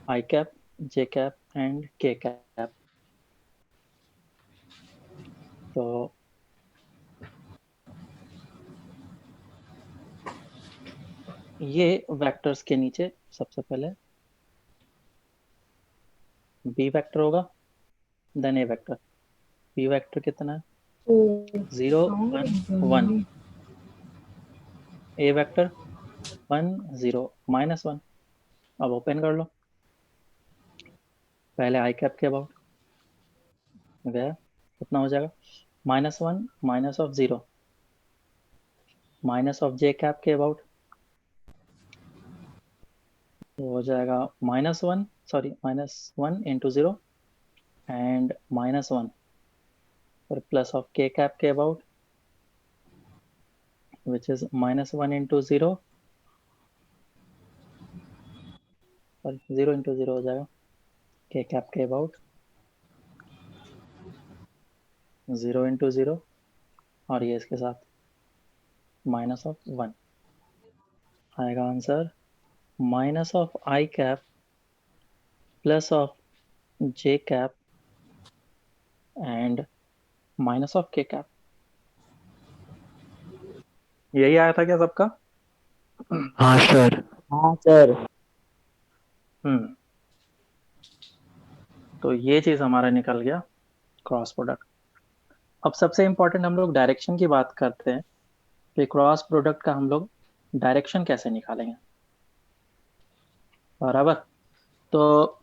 I cap, J cap and के cap. तो ये वेक्टर्स के नीचे सबसे पहले बी वेक्टर होगा, देन ए वेक्टर। बी वेक्टर कितना है? Oh, 0 stronger 1 1। internally. ए वेक्टर 1 0 -1। अब ओपन कर लो, पहले आई कैप के अबाउट गया, कितना हो जाएगा? -1 minus of 0 minus of j cap के अबाउट, तो हो जाएगा -1, सॉरी -1 इंटू 0 एंड -1, और प्लस ऑफ के कैप के अबाउट विच इज -1 इंटू 0, और 0 इंटू 0 हो जाएगा के कैप के अबाउट 0 इंटू 0, और ये इसके साथ -1 आएगा answer. Minus of I cap plus of j cap and minus of k cap. यही आया था क्या सबका? हाँ सर। हाँ सर। हम्म। तो ये चीज हमारा निकल गया क्रॉस प्रोडक्ट। अब सबसे इंपॉर्टेंट हम लोग डायरेक्शन की बात करते हैं कि क्रॉस प्रोडक्ट का हम लोग डायरेक्शन कैसे निकालेंगे, बराबर? तो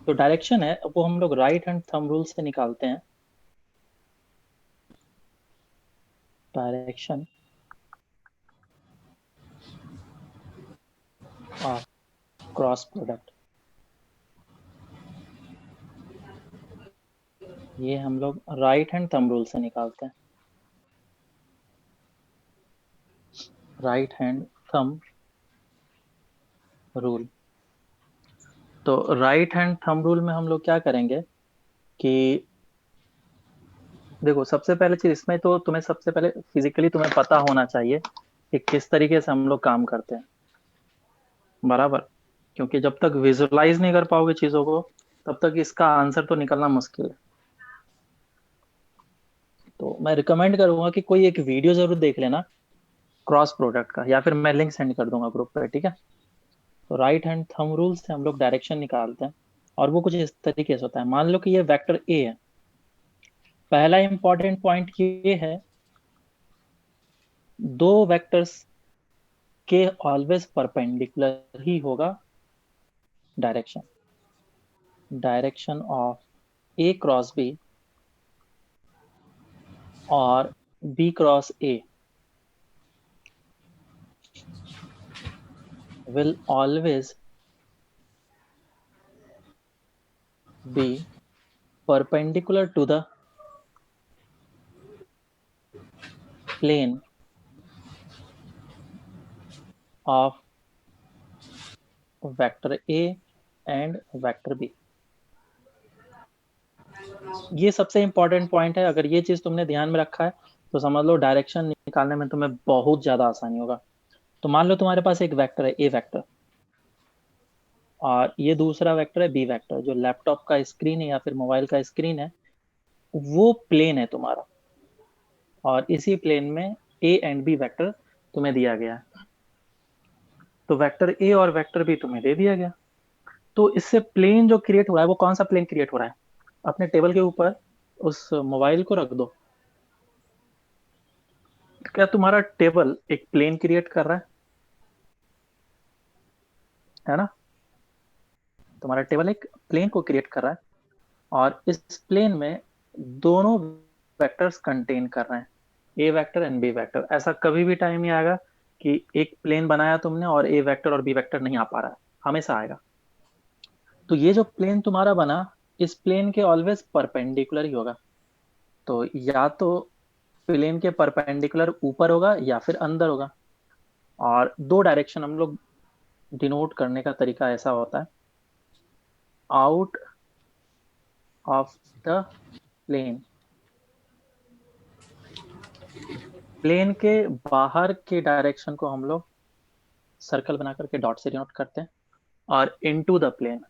जो डायरेक्शन है वो हम लोग राइट हैंड थंब रूल से निकालते हैं। डायरेक्शन ऑफ क्रॉस प्रोडक्ट, ये हम लोग राइट हैंड थंब रूल से निकालते हैं। Right hand thumb rule. तो राइट हैंड थंब रूल में हम लोग क्या करेंगे कि देखो, सबसे पहले चीज इसमें तो तुम्हें सबसे पहले फिजिकली तुम्हें पता होना चाहिए कि किस तरीके से हम लोग काम करते हैं, बराबर? क्योंकि जब तक विजुअलाइज नहीं कर पाओगे चीजों को, तब तक इसका आंसर तो निकलना मुश्किल है। तो मैं रिकमेंड करूंगा कि कोई एक वीडियो जरूर देख लेना क्रॉस प्रोडक्ट का, या फिर मैं लिंक सेंड कर दूंगा ग्रुप पे, ठीक है? तो राइट हैंड थंब रूल से हम लोग डायरेक्शन निकालते हैं, और वो कुछ इस तरीके से होता है। मान लो कि ये वेक्टर ए है। पहला इंपॉर्टेंट पॉइंट ये है, दो वेक्टर्स के ऑलवेज परपेंडिकुलर ही होगा direction. Direction of A cross B और B cross A will always be perpendicular to the plane of vector A and vector B। ये सबसे इंपॉर्टेंट पॉइंट है। अगर ये चीज तुमने ध्यान में रखा है तो समझ लो डायरेक्शन निकालने में तुम्हें बहुत ज्यादा आसानी होगा। तो मान लो तुम्हारे पास एक वेक्टर है ए वेक्टर, और ये दूसरा वेक्टर है बी वेक्टर। जो लैपटॉप का स्क्रीन है या फिर मोबाइल का स्क्रीन है, वो प्लेन है तुम्हारा, और इसी प्लेन में ए एंड बी वेक्टर तुम्हें दिया गया है। तो वेक्टर ए और वेक्टर बी तुम्हें दे दिया गया। तो इससे प्लेन जो क्रिएट हो रहा है, वो कौन सा प्लेन क्रिएट हो रहा है? अपने टेबल के ऊपर उस मोबाइल को रख दो। क्या तुम्हारा टेबल एक प्लेन क्रिएट कर रहा है ना? तुम्हारा टेबल एक प्लेन को क्रिएट कर रहा है, और इस प्लेन में दोनों वेक्टर्स कंटेन कर रहे हैं, ए वेक्टर एंड बी वेक्टर। ऐसा कभी भी टाइम नहीं आएगा कि एक प्लेन बनाया तुमने और ए वेक्टर और बी वेक्टर नहीं आ पा रहा है, हमेशा आएगा। तो ये जो प्लेन तुम्हारा बना, इस प्लेन के ऑलवेज परपेंडिकुलर ही होगा। तो या तो प्लेन के परपेंडिकुलर ऊपर होगा या फिर अंदर होगा। और दो डायरेक्शन हम लोग डिनोट करने का तरीका ऐसा होता है, out of the plane plane के बाहर के डायरेक्शन को हम लोग सर्कल बना करके डॉट से डिनोट करते हैं, और into the plane,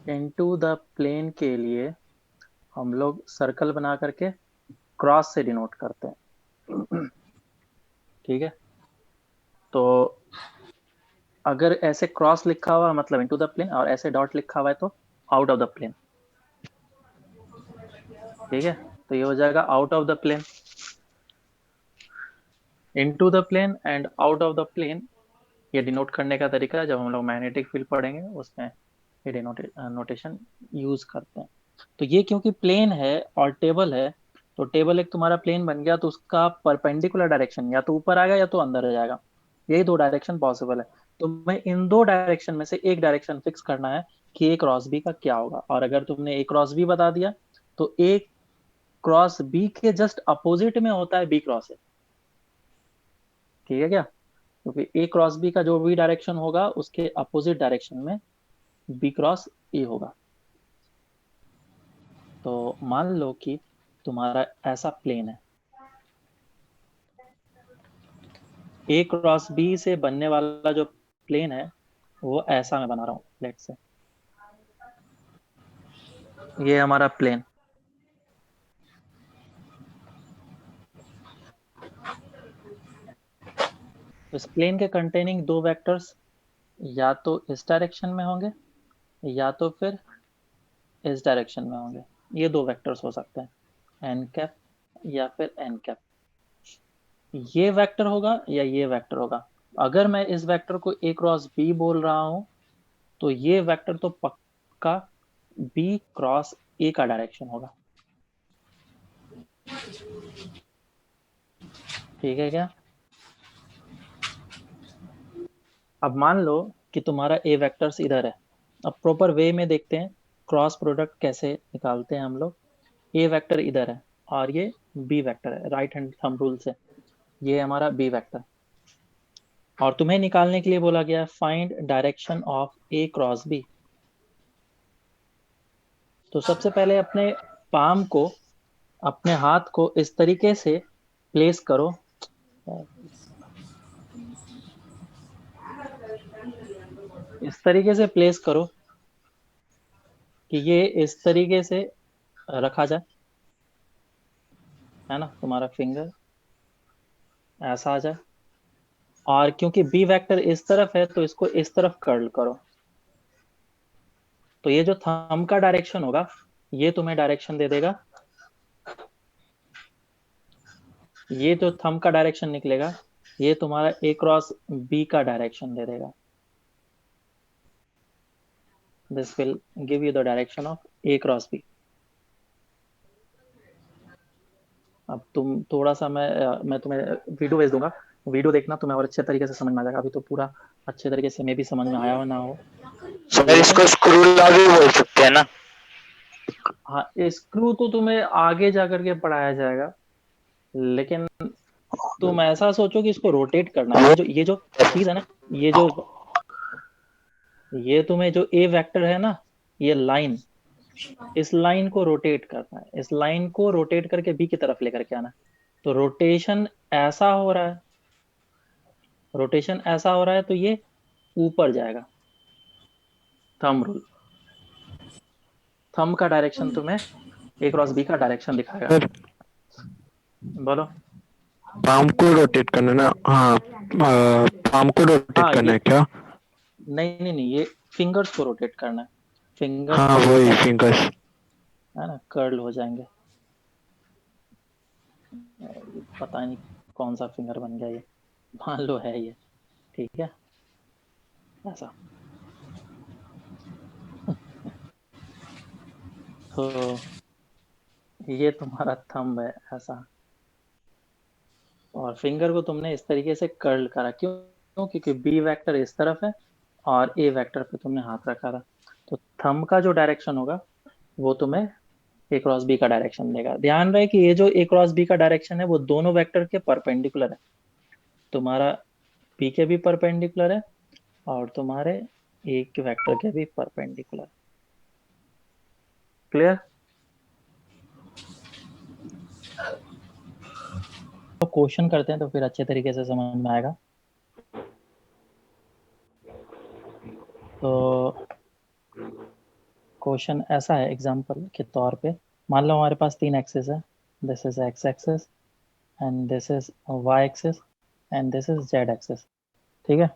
into the plane के लिए हम लोग सर्कल बना करके क्रॉस से डिनोट करते हैं। ठीक है, तो अगर ऐसे क्रॉस लिखा हुआ है मतलब इनटू द प्लेन, और ऐसे डॉट लिखा हुआ है तो आउट ऑफ द प्लेन। ठीक है, तो ये हो जाएगा out of the plane, into the plane and out of the plane. ये डिनोट करने का तरीका है, जब हम लोग मैग्नेटिक फील्ड पढ़ेंगे उसमें ये नोटेशन यूज करते हैं। तो ये क्योंकि प्लेन है और टेबल है, तो टेबल एक तुम्हारा प्लेन बन गया, तो उसका परपेंडिकुलर डायरेक्शन या तो ऊपर आएगा या तो अंदर आ जाएगा। यही दो डायरेक्शन पॉसिबल है। तो मैं इन दो डायरेक्शन में से एक डायरेक्शन फिक्स करना है कि ए क्रॉस बी का क्या होगा। और अगर तुमने ए क्रॉस बी बता दिया, तो ए क्रॉस बी के जस्ट अपोजिट में होता है बी क्रॉस ए। ठीक है क्या? क्योंकि ए क्रॉस बी का जो भी डायरेक्शन होगा उसके अपोजिट डायरेक्शन में बी क्रॉस ए होगा। तो मान लो कि तुम्हारा ऐसा प्लेन है, ए क्रॉस बी से बनने वाला जो प्लेन है वो ऐसा मैं बना रहा हूँ, लेट से ये हमारा प्लेन। इस प्लेन के कंटेनिंग दो वेक्टर्स या तो इस डायरेक्शन में होंगे या तो फिर इस डायरेक्शन में होंगे। ये दो वेक्टर्स हो सकते हैं, एन कैप या फिर एन कैप। ये वेक्टर होगा या ये वेक्टर होगा। अगर मैं इस वेक्टर को ए क्रॉस बी बोल रहा हूं, तो ये वेक्टर तो पक्का बी क्रॉस ए का डायरेक्शन होगा। ठीक है क्या? अब मान लो कि तुम्हारा ए वेक्टर्स इधर है। अब प्रॉपर वे में देखते हैं क्रॉस प्रोडक्ट कैसे निकालते हैं हम लोग। ए वेक्टर इधर है और ये बी वेक्टर है, राइट हैंड थंब रूल से ये हमारा बी वेक्टर। और तुम्हें निकालने के लिए बोला गया find direction of A cross B. तो सबसे पहले अपने पाम को, अपने हाथ को इस तरीके से प्लेस करो, इस तरीके से प्लेस करो कि ये इस तरीके से रखा जाए, है ना। तुम्हारा फिंगर ऐसा आ जाए, और क्योंकि बी वेक्टर इस तरफ है तो इसको इस तरफ कर्ल करो। तो ये जो थंब का डायरेक्शन होगा ये तुम्हें डायरेक्शन दे देगा, ये जो थंब का डायरेक्शन निकलेगा ये तुम्हारा ए क्रॉस बी का डायरेक्शन दे देगा। This will give you the direction of A cross B. अब तुम थोड़ा सा मैं तुम्हें वीडियो भेज दूंगा, वीडियो देखना तुम्हें और अच्छे तरीके से समझ में आ जाएगा। अभी तो पूरा अच्छे तरीके से मे भी समझ में आया हो ना हो, सर लेकिन इसको स्क्रू लॉ भी बोल सकते हैं ना। हाँ, स्क्रू तो तुम्हें आगे जा करके पढ़ाया जाएगा। लेकिन तुम ऐसा सोचो कि इसको रोटेट करना है। वो ये जो चीज है ना, ये जो ये तुम्हें जो ए वेक्टर है ना, ये लाइन, इस लाइन को रोटेट करना है, इस लाइन को रोटेट करके बी की तरफ लेकर के आना है। तो रोटेशन ऐसा हो रहा है, रोटेशन ऐसा हो रहा है तो ये ऊपर जाएगा। थंब रूल, थंब का डायरेक्शन तुम्हें ए क्रॉस बी का डायरेक्शन दिखाएगा। सर बोलो। पाम को रोटेट करना ना, हाँ पाम को रोटेट हाँ करना है ये, क्या? नहीं नहीं नहीं, ये फिंगर्स को रोटेट करना है। फिंगर्स हाँ थोड़ा वही सा, फिंगर्स। है ना, कर्ल हो जाएंगे। पता नहीं कौन सा फिंगर बन गया ये, मान लो है ये। ठीक है, ऐसा। तो ये तुम्हारा थंब है ऐसा, और फिंगर को तुमने इस तरीके से कर्ल करा। क्यों? क्योंकि बी वेक्टर इस तरफ है और ए वेक्टर पे तुमने हाथ रखा था। तो थंब का जो डायरेक्शन होगा वो तुम्हें ए क्रॉस बी का डायरेक्शन देगा। ध्यान रहे कि ये जो ए क्रॉस बी का डायरेक्शन है वो दोनों वेक्टर के परपेंडिकुलर है। तुम्हारा बी के भी परपेंडिकुलर है और तुम्हारे ए के वेक्टर के भी परपेंडिकुलर। क्लियर? क्वेश्चन करते हैं तो फिर अच्छे तरीके से समझ में आएगा। तो क्वेश्चन ऐसा है एग्जांपल के तौर पे, मान लो हमारे पास 3 एक्सेस है, this is x axis and this is y axis and this is z axis. ठीक है,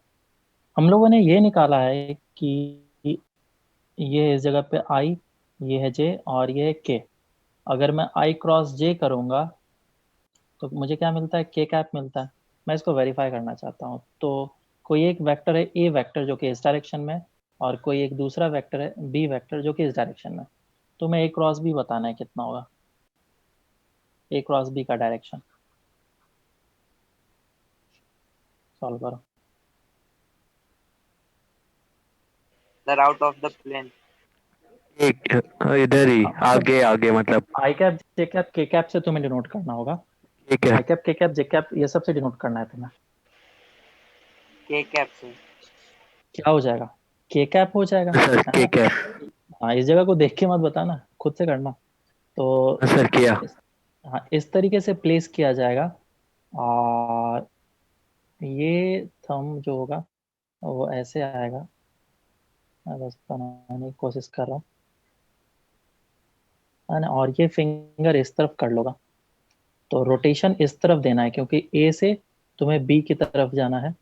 हम लोगों ने ये निकाला है कि ये इस जगह पे आई, ये है जे और ये है के। अगर मैं आई क्रॉस जे करूंगा तो मुझे क्या मिलता है, के कैप मिलता है। मैं इसको वेरीफाई करना चाहता हूँ। तो कोई एक वेक्टर है ए वेक्टर जो कि इस डायरेक्शन में है, और कोई एक दूसरा वेक्टर है बी वेक्टर जो कि इस डायरेक्शन में है। तो मैं ए क्रॉस बी बताना है कितना होगा, ए क्रॉस बी का डायरेक्शन। सॉल्व करो। The route of the plane. एक इधर ही हाँ मतलब आगे आगे मतलब। आई कैप जे कैप के कैप से तुम्हें डिनोट करना होगा। ठीक है आई कैप के कैप जे कैप ये सब से डिनोट करना है तुम्हें। K cap से। क्या हो जाएगा, के कैप हो जाएगा, सर, है ना। ठीक है। हाँ, इस जगह को देख के मत बताना, खुद से करना। तो सर किया। इस, हाँ, इस तरीके से प्लेस किया जाएगा। और ये थंब जो होगा वो ऐसे आएगा। मैं बस बनाने की कोशिश कर रहा हूँ, है ना। और ये फिंगर इस तरफ कर लूंगा। तो रोटेशन इस तरफ देना है क्योंकि ए से तुम्हें बी की तरफ जाना है,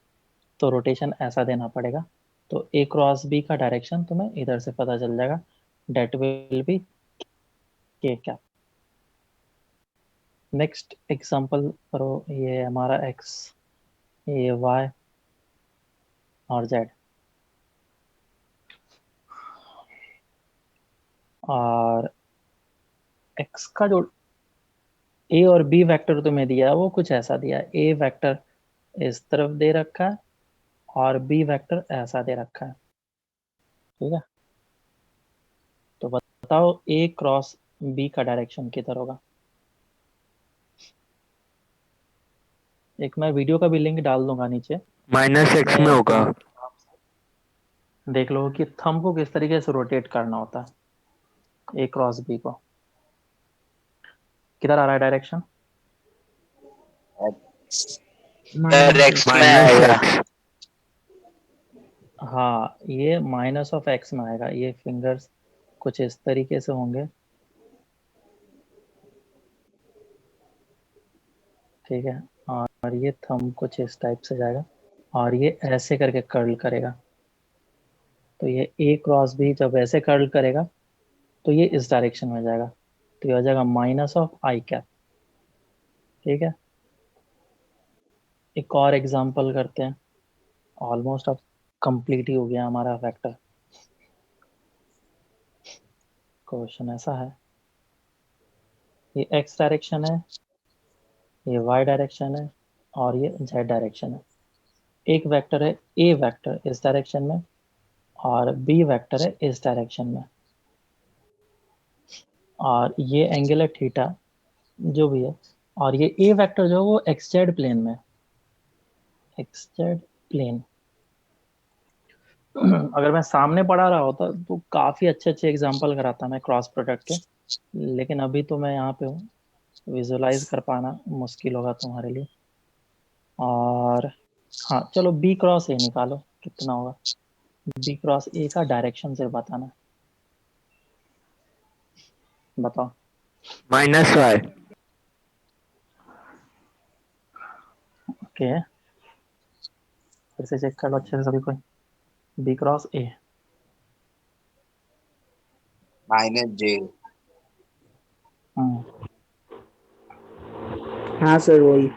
तो रोटेशन ऐसा देना पड़ेगा। तो ए क्रॉस बी का डायरेक्शन तुम्हें इधर से पता चल जाएगा, डेट विल बी के कैप। नेक्स्ट एग्जांपल करो, ये हमारा एक्स, ये वाई और जेड। और एक्स का जो ए और बी वेक्टर तुम्हें दिया है वो कुछ ऐसा दिया है, ए वेक्टर इस तरफ दे रखा है और बी वेक्टर ऐसा दे रखा है। ठीक है, तो बताओ ए क्रॉस बी का डायरेक्शन किधर होगा। एक मैं वीडियो का भी लिंक डाल दूंगा नीचे, -x में उसमें होगा। तुम देख लो कि थंब को किस तरीके से रोटेट करना होता है ए क्रॉस बी को। किधर आ रहा है डायरेक्शन, सर एक्स में आएगा। -x। हाँ ये माइनस ऑफ एक्स में आएगा। ये फिंगर्स कुछ इस तरीके से होंगे। ठीक है, और ये थंब कुछ इस टाइप से जाएगा और ये ऐसे करके कर्ल करेगा। तो ये ए क्रॉस बी जब ऐसे कर्ल करेगा तो ये इस डायरेक्शन में जाएगा, तो ये हो जाएगा माइनस ऑफ आई कैप। ठीक है, एक और एग्जांपल करते हैं। ऑलमोस्ट अब कंप्लीट ही हो गया हमारा वेक्टर। क्वेश्चन ऐसा है, ये एक्स डायरेक्शन है, ये वाई डायरेक्शन है और ये जेड डायरेक्शन है। एक वेक्टर है ए वेक्टर इस डायरेक्शन में और बी वेक्टर है इस डायरेक्शन में। और ये एंगल है थीटा जो भी है। और ये ए वेक्टर जो है वो एक्स जेड प्लेन में, एक्स जेड प्लेन। अगर मैं सामने पढ़ा रहा होता तो काफी अच्छे अच्छे एग्जांपल कराता मैं क्रॉस प्रोडक्ट के, लेकिन अभी तो मैं यहाँ पे हूँ, विजुलाइज कर पाना मुश्किल होगा तुम्हारे लिए। और हाँ चलो बी क्रॉस ए निकालो कितना होगा। बी क्रॉस ए का डायरेक्शन सिर्फ बताना, बताओ। -y। ओके, फिर से चेक कर लो अच्छे से सभी कोई। B cross A. -j। हम्म, हाँ सर वही।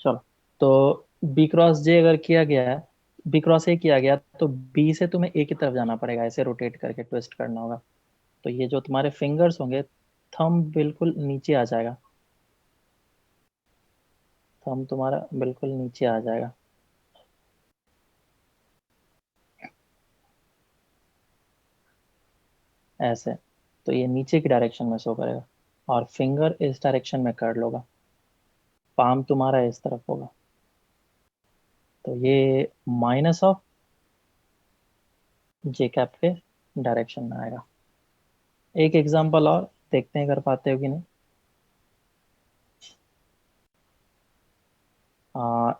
चलो, तो बी क्रॉस जे अगर किया गया है, बी क्रॉस ए किया गया तो बी से तुम्हें ए की तरफ जाना पड़ेगा, ऐसे रोटेट करके ट्विस्ट करना होगा। तो ये जो तुम्हारे फिंगर्स होंगे, थंब बिल्कुल नीचे आ जाएगा, थंब तुम्हारा बिल्कुल नीचे आ जाएगा। ऐसे, तो ये नीचे की डायरेक्शन में शो करेगा और फिंगर इस डायरेक्शन में कर लोगा, पाम तुम्हारा इस तरफ होगा। तो ये माइनस ऑफ जे कैप के डायरेक्शन में आएगा। एक एग्जांपल और देखते हैं कर पाते हो कि नहीं।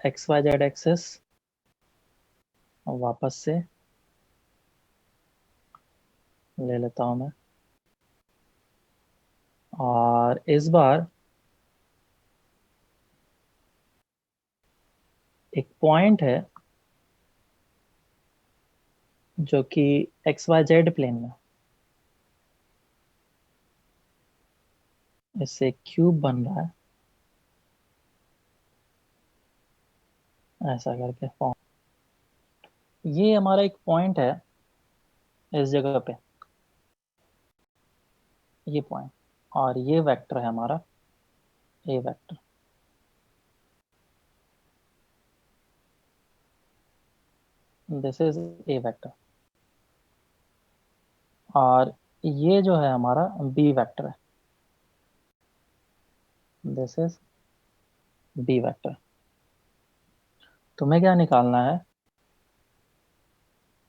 एक्स वाई जेड एक्सेस वापस से ले लेता हूं मैं, और इस बार एक पॉइंट है जो कि एक्स वाई जेड प्लेन में, इससे क्यूब बन रहा है ऐसा करके फॉर्म। ये हमारा एक पॉइंट है इस जगह पे, ये पॉइंट, और ये वेक्टर है हमारा A vector. This is A vector, और ये जो है हमारा बी वेक्टर है। This is B vector. तुम्हें क्या निकालना है,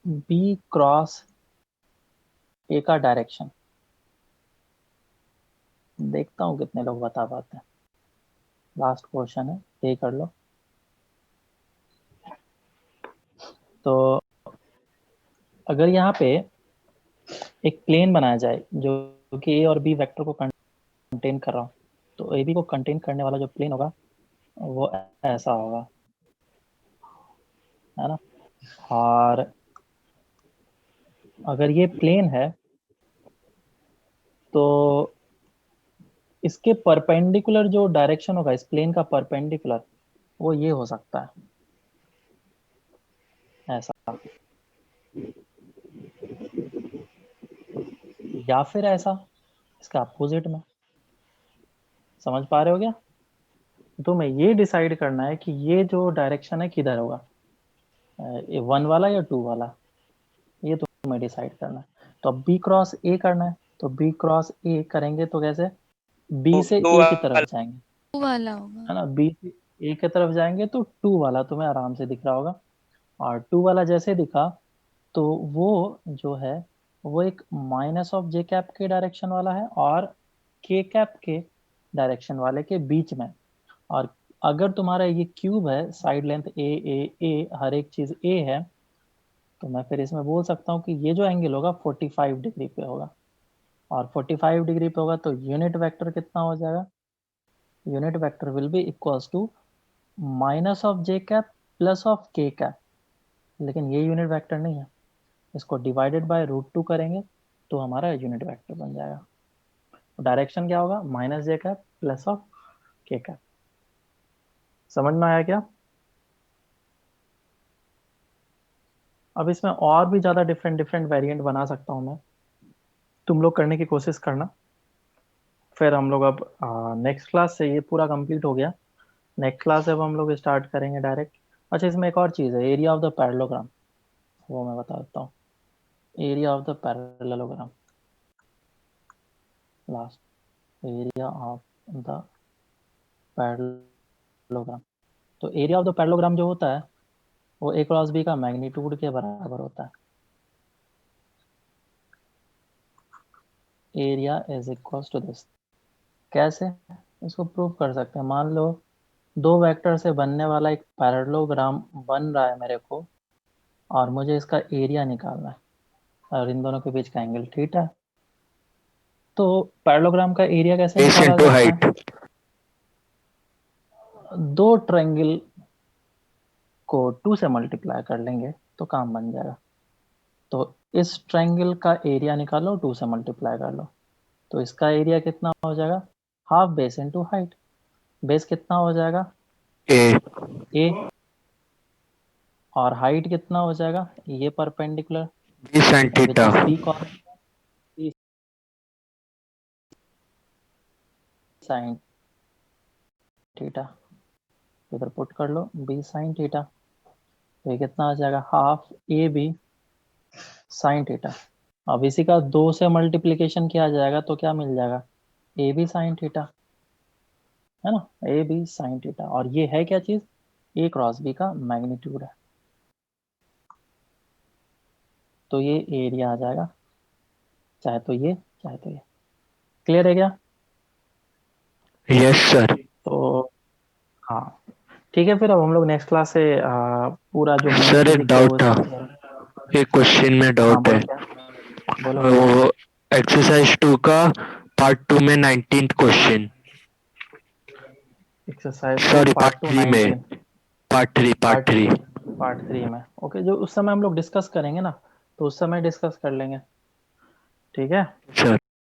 बी क्रॉस ए का डायरेक्शन। देखता हूँ कितने लोग बता पाते हैं। लास्ट क्वेश्चन है, ये कर लो। तो अगर यहाँ पे एक प्लेन बनाया जाए जो कि ए और बी वेक्टर को कंटेन कर रहा हो, तो ए बी को कंटेन करने वाला जो प्लेन होगा वो ऐसा होगा, है ना। और अगर ये प्लेन है तो इसके परपेंडिकुलर जो डायरेक्शन होगा इस प्लेन का परपेंडिकुलर, वो ये हो सकता है ऐसा, या फिर ऐसा इसका अपोजिट में। समझ पा रहे हो क्या। तो मैं ये डिसाइड करना है कि ये जो डायरेक्शन है किधर होगा, ये 1 वाला या 2 वाला, ये तो मैं डिसाइड करना है। तो अब बी क्रॉस ए करना है, तो बी क्रॉस ए करेंगे तो कैसे, बी से टू ए की तरफ जाएंगे, टू वाला होगा। है ना। बी से ए की तरफ जाएंगे तो 2 वाला तुम्हें आराम से दिख रहा होगा। और 2 वाला जैसे दिखा तो वो जो है वो एक माइनस ऑफ जे कैप के डायरेक्शन वाला है और के कैप के डायरेक्शन वाले के बीच में। और अगर तुम्हारा ये क्यूब है, साइड लेंथ ए ए ए, हर एक चीज ए है, तो मैं फिर इसमें बोल सकता हूँ कि ये जो एंगल होगा 45 डिग्री पे होगा। और 45 डिग्री पे होगा तो यूनिट वेक्टर कितना हो जाएगा, unit vector will be equals to minus of j cap plus of k cap. लेकिन ये यूनिट वेक्टर नहीं है, इसको डिवाइडेड बाय √2 करेंगे तो हमारा यूनिट वेक्टर बन जाएगा। डायरेक्शन क्या होगा, minus J cap plus of k cap. समझ में आया क्या। अब इसमें और भी ज्यादा डिफरेंट डिफरेंट वेरिएंट बना सकता हूँ मैं, तुम लोग करने की कोशिश करना। फिर हम लोग अब नेक्स्ट क्लास से ये पूरा कंप्लीट हो गया। नेक्स्ट क्लास से अब हम लोग स्टार्ट करेंगे डायरेक्ट। अच्छा, इसमें एक और चीज़ है, एरिया ऑफ द पैरेललोग्राम, वो मैं बता देता हूँ। Area of the parallelogram, last, area of the parallelogram. तो एरिया ऑफ द पैरेललोग्राम जो होता है वो ए क्रॉस बी का मैग्नीट्यूड के बराबर होता है। Area is equal to this. कैसे इसको प्रूव कर सकते हैं, मान लो दो वेक्टर से बनने वाला एक पैरेललोग्राम बन रहा है मेरे को, और मुझे इसका एरिया निकालना है, और इन दोनों के बीच का एंगल थीटा है। तो पैरेललोग्राम का एरिया कैसे बेस निकाला इंटू जाता है, हाइट। दो ट्रायंगल को 2 से मल्टीप्लाई कर लेंगे तो काम बन जाएगा। तो इस ट्रायंगल का एरिया निकालो, 2 से मल्टीप्लाई कर लो, तो इसका एरिया कितना हो जाएगा, half base into height. Base कितना हो जाएगा, ए ए, और हाइट कितना हो जाएगा, ये perpendicular, B sine which theta. Is B cos sine theta. इधर पुट कर लो बी साइन थीटा, तो ये कितना आ जाएगा, half A B sine theta. अब इसी का 2 से मल्टीप्लीकेशन किया जाएगा तो क्या मिल जाएगा, ए बी साइन थीटा, है ना, ए बी साइन थीटा। और ये है क्या चीज, ए क्रॉस बी का मैग्नीट्यूड है। तो ये एरिया आ जाएगा, चाहे तो ये चाहे तो ये। क्लियर है क्या? Yes sir. तो हाँ ठीक है, फिर अब हम लोग नेक्स्ट क्लास से पूरा जो मेन सर एक फिजिक्स है वो डाउट था, इसका clear- एक क्वेश्चन में हाँ डाउट है। बोलो क्या, बोलो। वो एक्सरसाइज 2 का पार्ट 2 में 19th question, exercise two sorry part part two 3 में, 19, पार्ट पार्ट 3। पार्ट 3 में। ओके, जो उस समय हम लोग डिस्कस करेंगे ना, तो उस समय डिस्कस कर लेंगे। ठीक है। सर